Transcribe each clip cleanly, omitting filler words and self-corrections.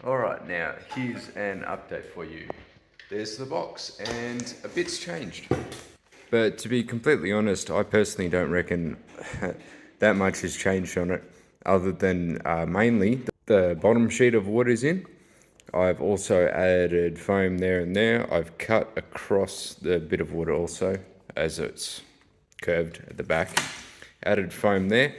Alright, now here's an update for you. There's the box, and a bit's changed. But to be completely honest, I personally don't reckon that much has changed on it, other than mainly the bottom sheet of wood is in. I've also added foam there and there. I've cut across the bit of wood also, as it's curved at the back. Added foam there.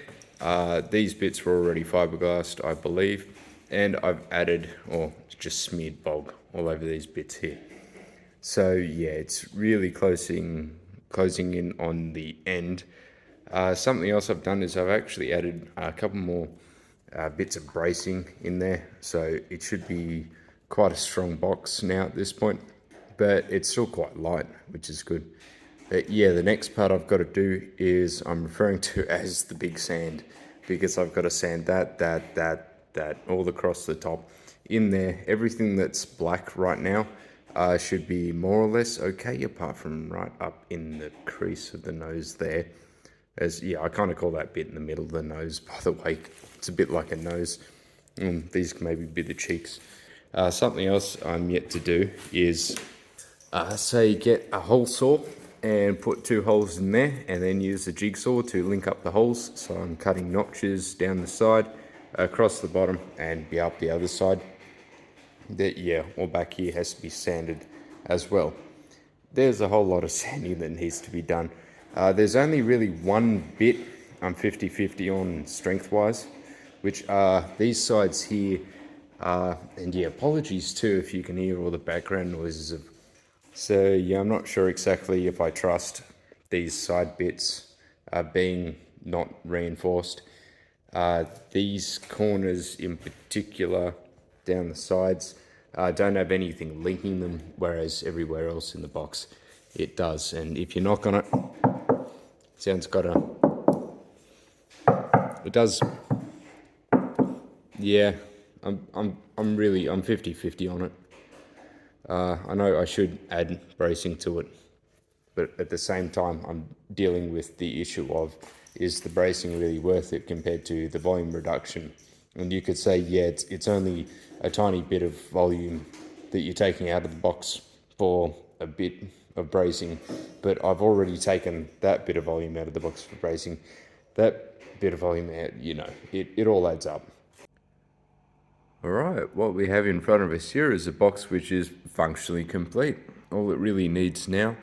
These bits were already fiberglassed, I believe. And I've added, or just smeared bog all over these bits here. So yeah, it's really closing in on the end. Something else I've done is I've actually added a couple more bits of bracing in there. So it should be quite a strong box now at this point, but it's still quite light, which is good. But yeah, the next part I've got to do is I'm referring to as the big sand, because I've got to sand that all across the top in there. Everything that's black right now should be more or less okay, apart from right up in the crease of the nose there. As yeah, I kind of call that bit in the middle of the nose, by the way. It's a bit like a nose. These can maybe be the cheeks. Something else I'm yet to do is say get a hole saw and put 2 holes in there, and then use the jigsaw to link up the holes. So I'm cutting notches down the side, across the bottom, and be up the other side. That yeah, all back here has to be sanded as well. There's a whole lot of sanding that needs to be done. There's only really one bit I'm 50-50 on strength-wise, which are these sides here. And yeah, apologies too if you can hear all the background noises of. So yeah, I'm not sure exactly if I trust these side bits being not reinforced. These corners in particular down the sides don't have anything linking them, whereas everywhere else in the box it does. And if you knock on it, sounds got a. It does. Yeah, I'm 50-50 on it. I know I should add bracing to it, but at the same time, I'm dealing with the issue of, is the bracing really worth it compared to the volume reduction? And you could say, yeah, it's only a tiny bit of volume that you're taking out of the box for a bit of bracing, but I've already taken that bit of volume out of the box for bracing. That bit of volume out, it all adds up. Alright, what we have in front of us here is a box which is functionally complete. All it really needs now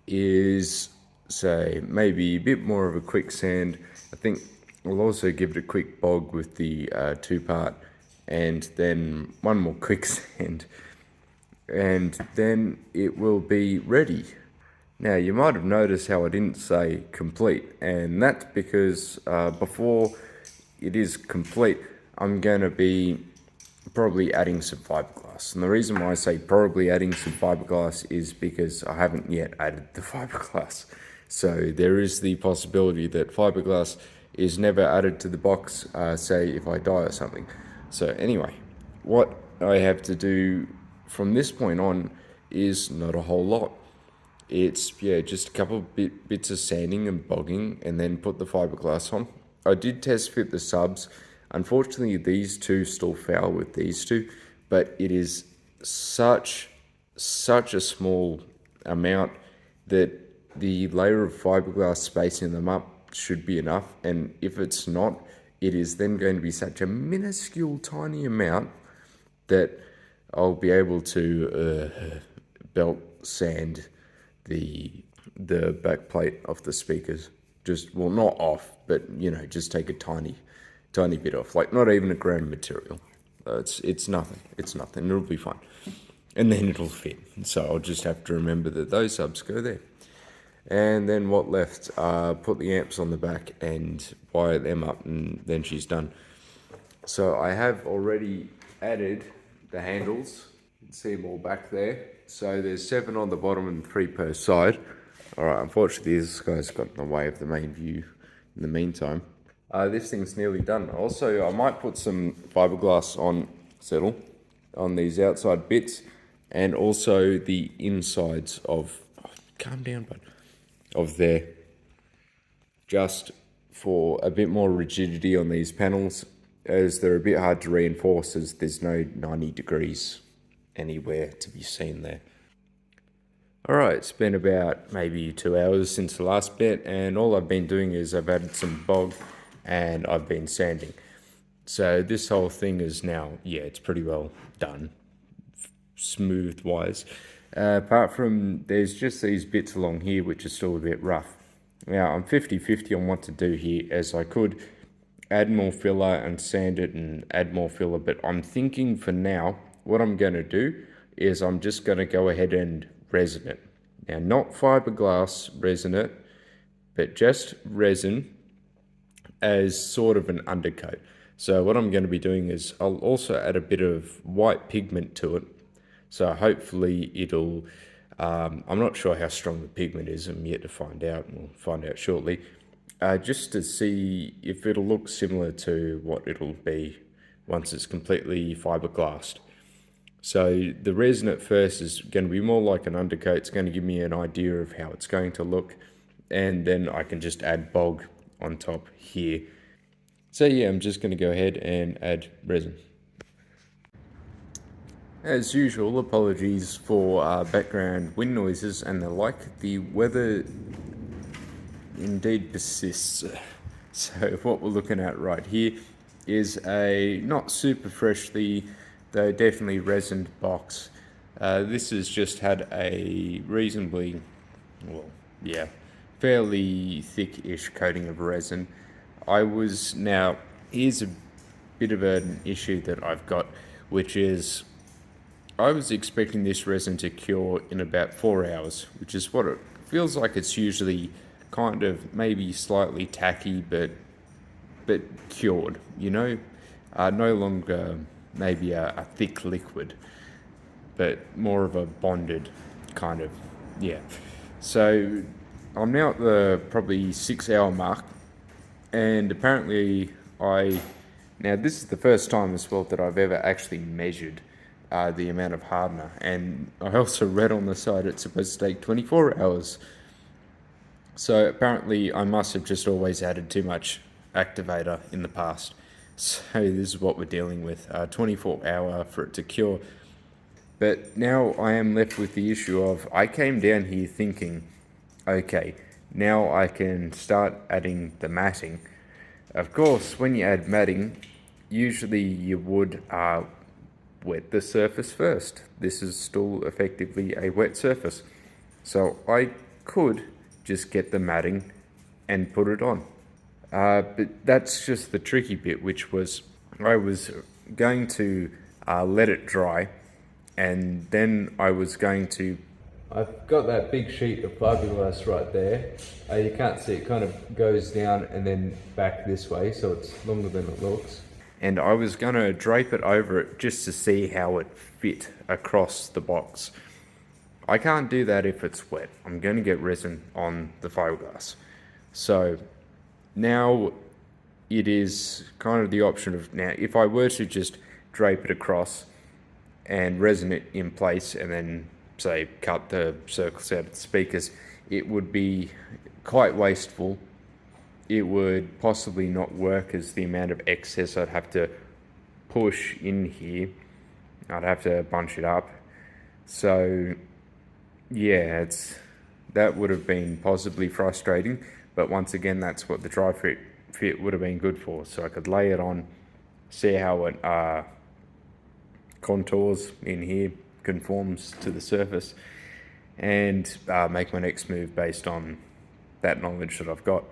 is, say, maybe a bit more of a quick sand. I think we'll also give it a quick bog with the 2-part, and then one more quick sand, and then it will be ready. Now, you might have noticed how I didn't say complete, and that's because before it is complete, I'm going to be probably adding some fiberglass. And the reason why I say probably adding some fiberglass is because I haven't yet added the fiberglass. So there is the possibility that fiberglass is never added to the box, say if I die or something. So anyway, what I have to do from this point on is not a whole lot. It's just a couple of bits of sanding and bogging, and then put the fiberglass on. I did test fit the subs. Unfortunately, these two still fail with these two, but it is such a small amount that the layer of fiberglass spacing them up should be enough. And if it's not, it is then going to be such a minuscule tiny amount that I'll be able to belt sand the back plate of the speakers. Just, well, not off, but just take a tiny bit off, like not even a gram of material. It's nothing. It'll be fine, and then it'll fit. So I'll just have to remember that those subs go there. And then what left? Put the amps on the back and wire them up, and then she's done. So I have already added the handles. You can see them all back there. So there's 7 on the bottom and 3 per side. All right. Unfortunately, this guy's got in the way of the main view. In the meantime. This thing's nearly done. Also, I might put some fiberglass on these outside bits, and also the insides of, calm down, bud, of there, just for a bit more rigidity on these panels, as they're a bit hard to reinforce as there's no 90 degrees anywhere to be seen there. Alright, it's been about maybe 2 hours since the last bit, and all I've been doing is I've added some bog and I've been sanding. So this whole thing is now, yeah, it's pretty well done, smooth wise. Apart from, there's just these bits along here which are still a bit rough. Now, I'm 50-50 on what to do here, as I could add more filler and sand it and add more filler, but I'm thinking for now, what I'm going to do is I'm just going to go ahead and resin it. Now, not fiberglass resin it, but just resin as sort of an undercoat. So what I'm going to be doing is I'll also add a bit of white pigment to it. So hopefully it'll, I'm not sure how strong the pigment is, I'm yet to find out, and we'll find out shortly. Just to see if it'll look similar to what it'll be once it's completely fiberglassed. So the resin at first is going to be more like an undercoat. It's going to give me an idea of how it's going to look, and then I can just add bog on top here. So yeah, I'm just going to go ahead and add resin. As usual, apologies for background wind noises and the like. The weather indeed persists. So what we're looking at right here is a not super freshly, though definitely resined box. This has just had a reasonably, well, yeah, fairly thick-ish coating of resin. Now, here's a bit of an issue that I've got, which is I was expecting this resin to cure in about 4 hours, which is what it feels like. It's usually kind of maybe slightly tacky, but cured, you know, no longer maybe a thick liquid, but more of a bonded kind of, yeah. So I'm now at the probably 6 hour mark, and apparently now this is the first time as well that I've ever actually measured the amount of hardener, and I also read on the side it's supposed to take 24 hours. So apparently I must have just always added too much activator in the past. So this is what we're dealing with, 24 hour for it to cure. But now I am left with the issue of, I came down here thinking, okay, now I can start adding the matting. Of course, when you add matting, usually you would wet the surface first. This is still effectively a wet surface. So I could just get the matting and put it on. But that's just the tricky bit, which was I was going to let it dry, and then I was going to... I've got that big sheet of fiberglass right there. You can't see, it kind of goes down and then back this way, so it's longer than it looks. And I was going to drape it over it just to see how it fit across the box. I can't do that if it's wet. I'm going to get resin on the fiberglass. So now it is kind of the option of, now if I were to just drape it across and resin it in place and then say cut the circles out of the speakers, it would be quite wasteful. It would possibly not work, as the amount of excess I'd have to push in here. I'd have to bunch it up. So yeah, that would have been possibly frustrating, but once again, that's what the dry fit would have been good for. So I could lay it on, see how it contours in here, conforms to the surface, and make my next move based on that knowledge that I've got.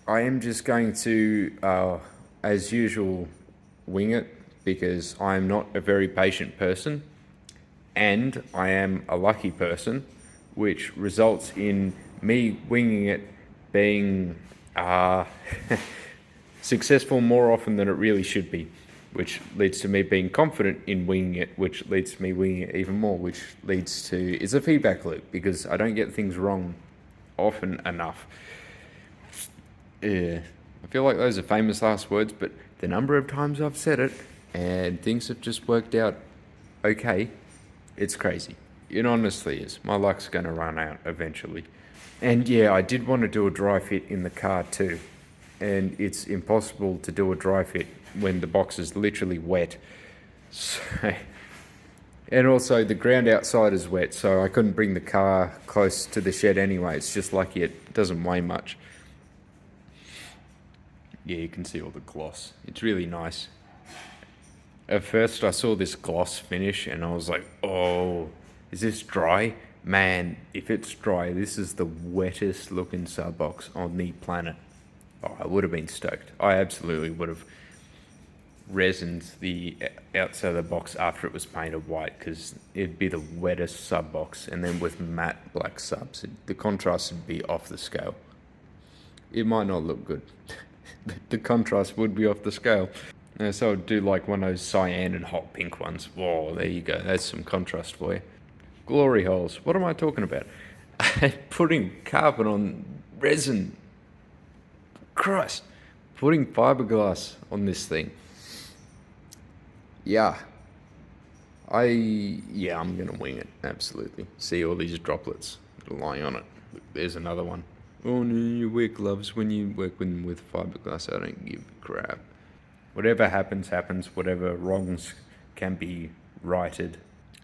I am just going to, as usual, wing it, because I am not a very patient person, and I am a lucky person, which results in me winging it being successful more often than it really should be, which leads to me being confident in winging it, which leads to me winging it even more, which leads to, it's a feedback loop, because I don't get things wrong often enough. Yeah, I feel like those are famous last words, but the number of times I've said it and things have just worked out okay, it's crazy. It honestly is. My luck's going to run out eventually. And yeah, I did want to do a dry fit in the car too, and it's impossible to do a dry fit when the box is literally wet. So, and also the ground outside is wet, so I couldn't bring the car close to the shed anyway. It's just lucky it doesn't weigh much. Yeah, you can see all the gloss. It's really nice. At first I saw this gloss finish and I was like, oh, is this dry? Man, if it's dry, this is the wettest looking sub box on the planet. Oh, I would have been stoked. I absolutely would have resined the outside of the box after it was painted white, because it'd be the wettest sub box, and then with matte black subs, the contrast would be off the scale. It might not look good, but the contrast would be off the scale. So I'd do like one of those cyan and hot pink ones. Whoa, there you go. That's some contrast for you. Glory holes. What am I talking about? Putting carpet on resin. Christ. Putting fiberglass on this thing. Yeah. I'm going to wing it. Absolutely. See all these droplets that are lying on it. There's another one. Oh no, you wear gloves when you work with fiberglass. I don't give a crap. Whatever happens, happens. Whatever wrongs can be righted.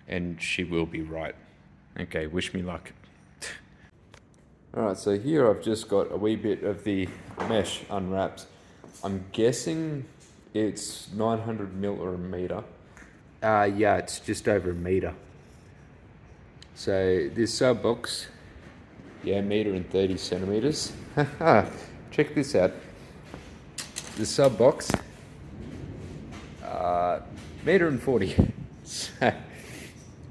And she will be right. Okay, wish me luck. Alright, so here I've just got a wee bit of the mesh unwrapped. I'm guessing it's 900 mil or a meter. Yeah, it's just over a meter. So this sub box, yeah, meter and 30 centimeters. Check this out. The sub box, meter and 40. So,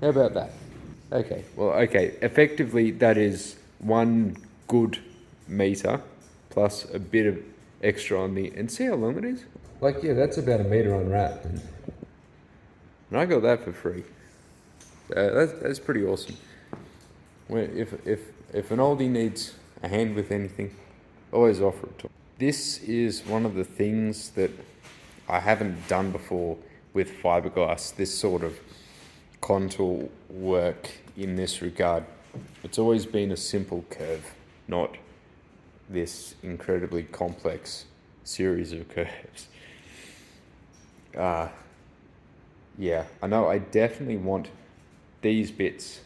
how about that? Okay, well, okay, effectively that is 1 good meter plus a bit of extra on the, and see how long it is? Like, yeah, that's about a meter unwrapped. And I got that for free. That's pretty awesome. If an oldie needs a hand with anything, always offer it to them. This is one of the things that I haven't done before with fiberglass, this sort of contour work in this regard. It's always been a simple curve, not this incredibly complex series of curves. Yeah, I know I definitely want these bits,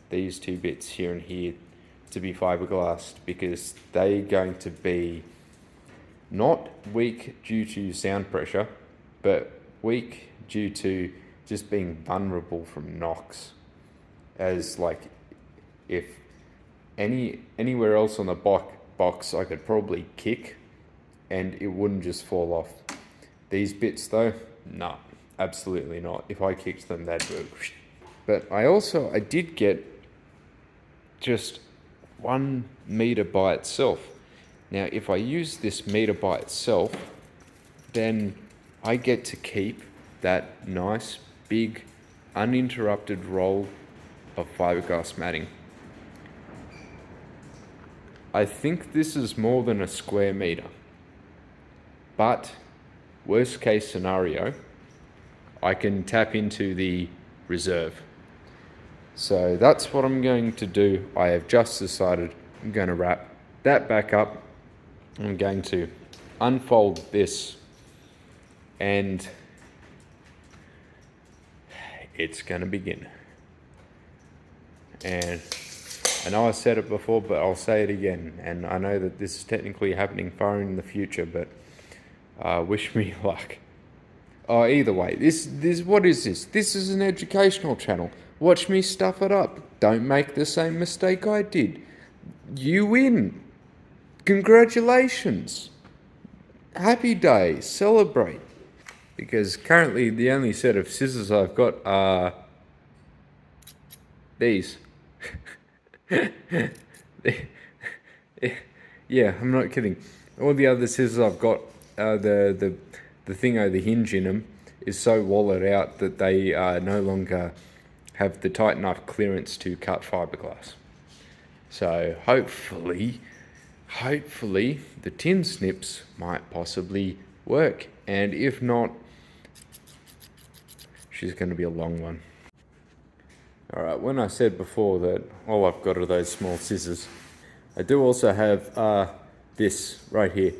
these 2 bits here and here, to be fiberglassed, because they're going to be not weak due to sound pressure, but weak due to just being vulnerable from knocks. As like, if anywhere else on the box I could probably kick and it wouldn't just fall off. These bits though, nah, absolutely not. If I kicked them, they'd go. But I did get just 1 meter by itself. Now, if I use this meter by itself, then I get to keep that nice, big, uninterrupted roll of fiberglass matting. I think this is more than a square meter, but worst case scenario, I can tap into the reserve. So that's what I'm going to do. I have just decided I'm going to wrap that back up. I'm going to unfold this, and it's going to begin. And I know I said it before, but I'll say it again. And I know that this is technically happening far in the future, but wish me luck. Oh, either way, this what is this? This is an educational channel. Watch me stuff it up. Don't make the same mistake I did. You win. Congratulations. Happy day. Celebrate. Because currently the only set of scissors I've got are these. Yeah, I'm not kidding. All the other scissors I've got, the thing over the hinge in them is so wallowed out that they no longer have the tight enough clearance to cut fiberglass. So hopefully the tin snips might possibly work. And if not, she's going to be a long one. Alright, when I said before that all I've got are those small scissors, I do also have this right here,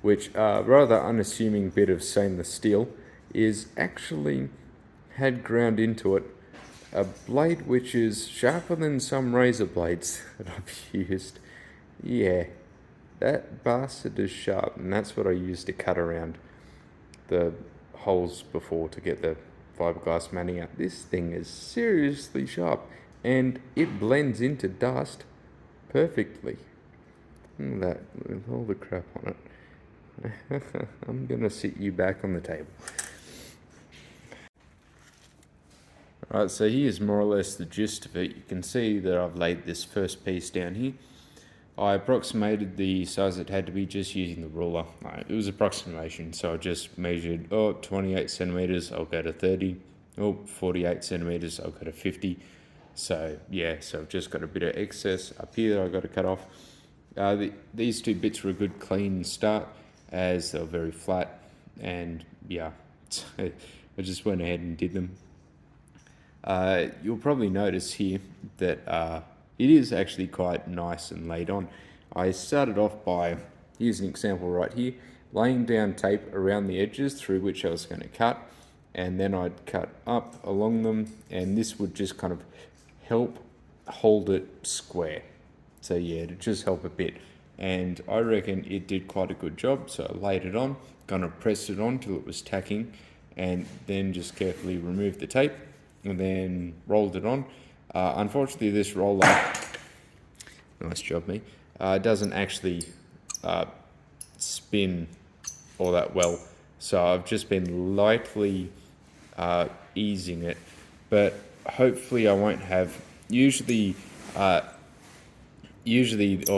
which rather unassuming bit of stainless steel is actually had ground into it a blade which is sharper than some razor blades that I've used. Yeah, that bastard is sharp, and that's what I used to cut around the holes before to get the fiberglass matting out. This thing is seriously sharp, and it blends into dust perfectly. Look at that, with all the crap on it. I'm gonna sit you back on the table. Alright, so here's more or less the gist of it. You can see that I've laid this first piece down here. I approximated the size it had to be just using the ruler. It was approximation, so I just measured, 28 centimeters, I'll go to 30. 48 centimeters, I'll go to 50. So yeah, so I've just got a bit of excess up here that I've got to cut off. These two bits were a good clean start as they're very flat, and yeah, I just went ahead and did them. You'll probably notice here that it is actually quite nice and laid on. I started off by, here's an example right here, laying down tape around the edges through which I was going to cut, and then I'd cut up along them, and this would just kind of help hold it square. So yeah, it'd just help a bit, and I reckon it did quite a good job. So I laid it on, kind of pressed it on till it was tacking, and then just carefully removed the tape and then rolled it on. Unfortunately, this roller, nice job me, doesn't actually spin all that well. So I've just been lightly easing it, but hopefully I won't have, usually, or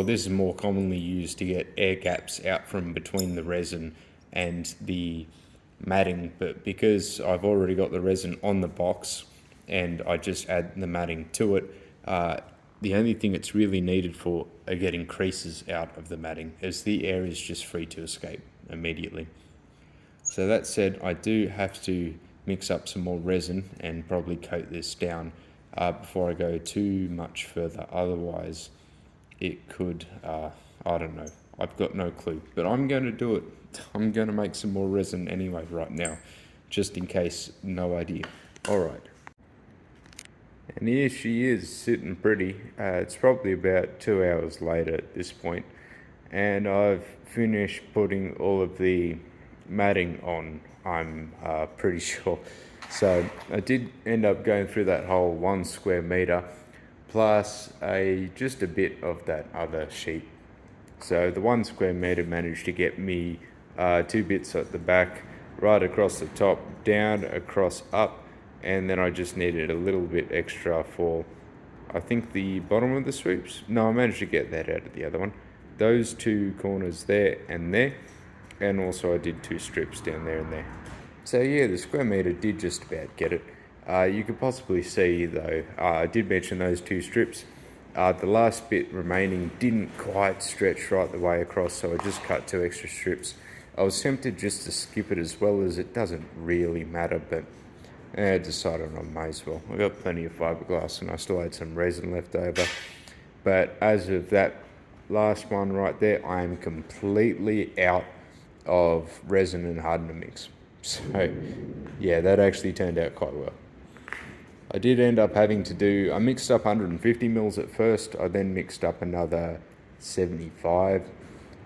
this is more commonly used to get air gaps out from between the resin and the matting, but because I've already got the resin on the box and I just add the matting to it, the only thing it's really needed for are getting creases out of the matting, as the air is just free to escape immediately. So that said, I do have to mix up some more resin and probably coat this down before I go too much further. Otherwise, it could, I don't know, I've got no clue, but I'm going to do it. I'm going to make some more resin anyway right now, just in case, no idea. All right. And here she is, sitting pretty. It's probably about 2 hours later at this point, and I've finished putting all of the matting on, I'm pretty sure. So I did end up going through that whole 1 square meter plus just a bit of that other sheet. So the 1 square meter managed to get me 2 bits at the back, right across the top, down, across, up, and then I just needed a little bit extra for, I think, the bottom of the sweeps. No, I managed to get that out of the other one. Those 2 corners there and there, and also I did 2 strips down there and there. So yeah, the square meter did just about get it. You could possibly see though, I did mention those 2 strips. The last bit remaining didn't quite stretch right the way across, so I just cut 2 extra strips. I was tempted just to skip it as well, as it doesn't really matter, but I decided I may as well. I got plenty of fiberglass and I still had some resin left over. But as of that last one right there, I am completely out of resin and hardener mix. So yeah, that actually turned out quite well. I did end up having to do, I mixed up 150 mils at first, I then mixed up another 75.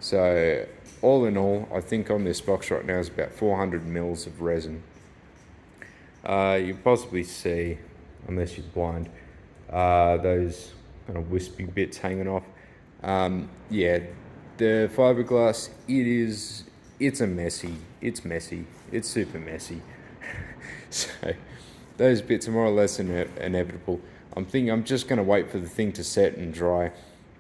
So all in all, I think on this box right now is about 400 mils of resin. You possibly see, unless you're blind, those kind of wispy bits hanging off. Yeah, the fiberglass, it's messy, it's super messy. So those bits are more or less inevitable. I'm thinking I'm just going to wait for the thing to set and dry,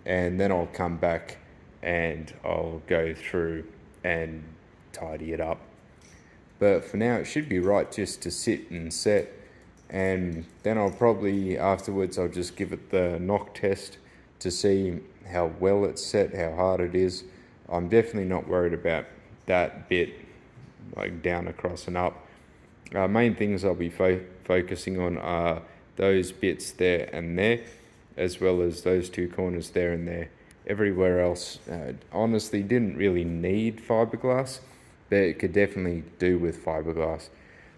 and then I'll come back and I'll go through and tidy it up. But for now, it should be right just to sit and set, and then I'll probably afterwards I'll just give it the knock test to see how well it's set, how hard it is. I'm definitely not worried about that bit, like down, across and up. Main things I'll be focusing on are those bits there and there, as well as those 2 corners there and there, Everywhere else, honestly, didn't really need fiberglass, but it could definitely do with fiberglass.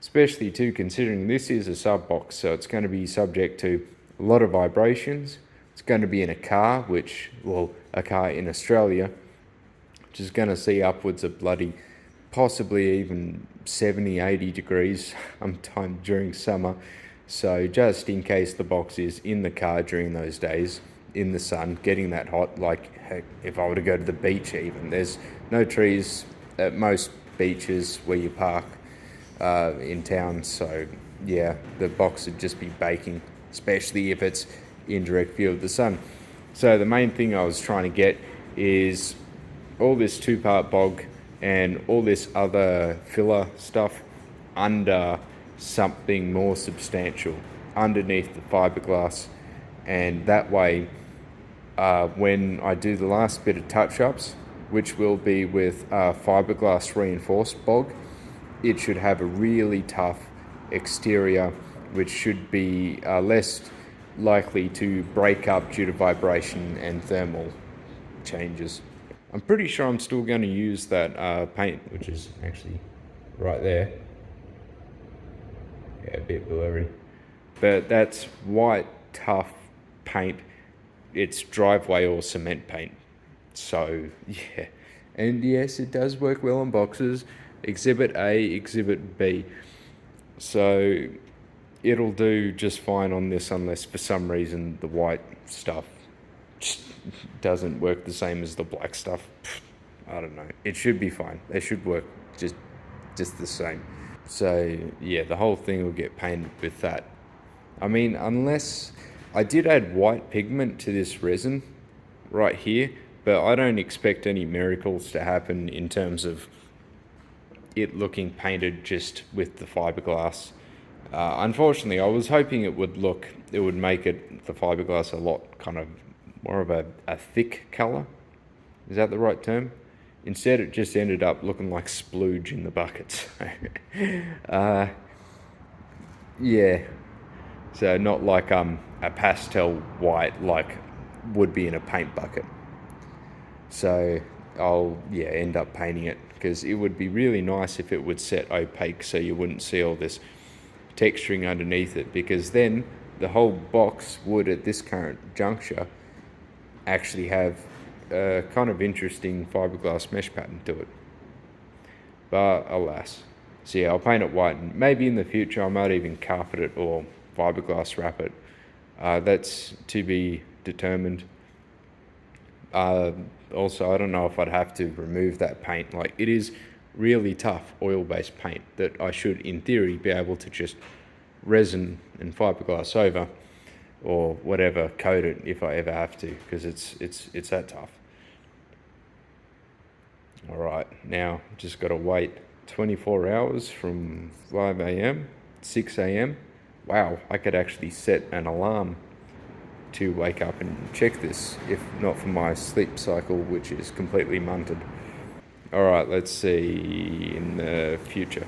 Especially too, considering this is a sub box, so it's going to be subject to a lot of vibrations. It's going to be in a car, which, well, a car in Australia, which is going to see upwards of bloody, possibly even 70, 80 degrees sometime during summer. So just in case the box is in the car during those days, in the sun, getting that hot, like heck, if I were to go to the beach even, there's no trees at most beaches where you park in town, so yeah, the box would just be baking, especially if it's in direct view of the sun. So the main thing I was trying to get is all this 2-part bog and all this other filler stuff under something more substantial underneath the fiberglass, and that way when I do the last bit of touch-ups, which will be with fiberglass reinforced bog, it should have a really tough exterior, which should be less likely to break up due to vibration and thermal changes. I'm pretty sure I'm still going to use that paint, which is actually right there. Yeah, a bit blurry. But that's white, tough paint. It's driveway or cement paint. So, yeah. And yes, it does work well on boxes. Exhibit A, Exhibit B. So, it'll do just fine on this unless for some reason the white stuff just doesn't work the same as the black stuff. I don't know. It should be fine. They should work just the same. So yeah, the whole thing will get painted with that. I mean, unless I did add white pigment to this resin right here, but I don't expect any miracles to happen in terms of it looking painted just with the fiberglass. Unfortunately, I was hoping it would make it, the fiberglass, a lot kind of more of a thick color. Is that the right term? Instead, it just ended up looking like splooge in the buckets. Yeah. So not like a pastel white like would be in a paint bucket. So I'll end up painting it, because it would be really nice if it would set opaque so you wouldn't see all this texturing underneath it, because then the whole box would, at this current juncture, actually have a kind of interesting fiberglass mesh pattern to it. But alas. So yeah, I'll paint it white, and maybe in the future I might even carpet it or fiberglass wrap it. That's to be determined. Also, I don't know if I'd have to remove that paint. Like, it is really tough oil-based paint that I should, in theory, be able to just resin and fiberglass over, or whatever, coat it if I ever have to, because it's that tough. All right, now just got to wait 24 hours from 5 a.m., 6 a.m. Wow, I could actually set an alarm to wake up and check this, if not for my sleep cycle, which is completely munted. All right, let's see in the future.